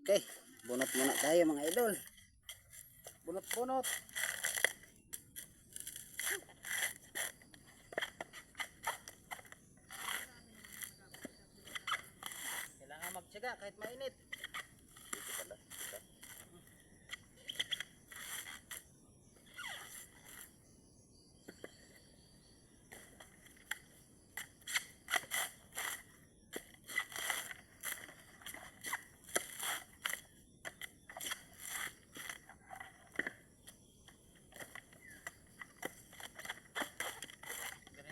Okay, bunot muna tayo mga idol. Bunot-bunot. Kailangan magtiyaga kahit mainit. Dito pala.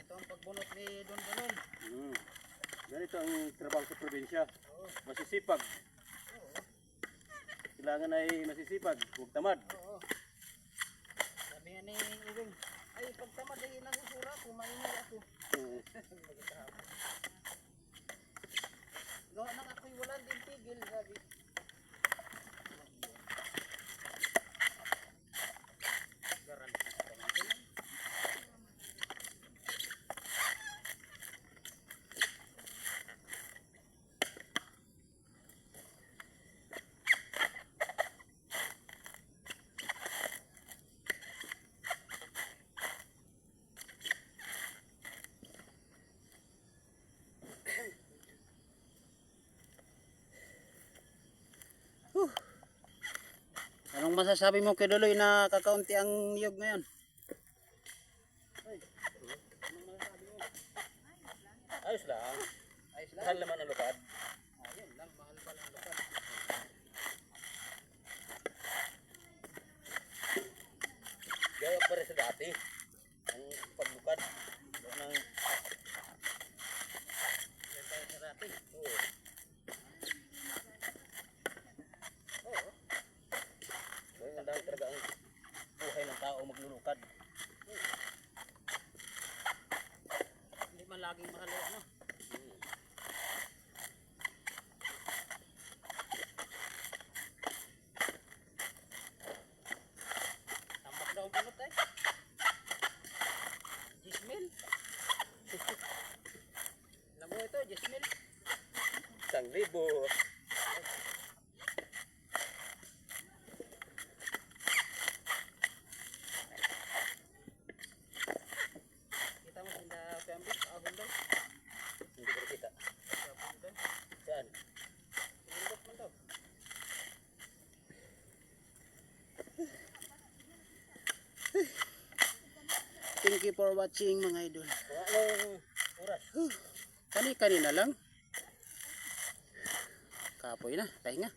Pagbunot ni Don Donon. Ganito ang trabaho sa probinsya. Masisipag. Kailangan ay masisipag, huwag tamad. Sabi nga ni Iwing, ay pag tamad ay nagsusura ako, mainay ako. Gawa nang ako'y wala din tigil, sabi. Garanti ka natin. Anong masasabi mo kay Duloy na kakaunti ang niyog ngayon? Ayos lang. Ayos lang. Mahal naman ang lupad. Ayun lang, mahal pa lang lupad. Gaya pa rin sa dati. Ang paglupad. Ang Gaya sa dati. Oo. Ang dami talaga ang buhay ng tao maglulukad. Hindi man laging mahal o ano. Tambak daw ang bunot eh. Jismil. Alam mo ito, Jismil. 1,000. Kita mo sinda pambit, ahon daw. Hindi ko kita. Ahon daw. Saan? Sinindot man daw. Thank you for watching mga idol. Anong oras? Kanina lang. Kapoy na, pahinga.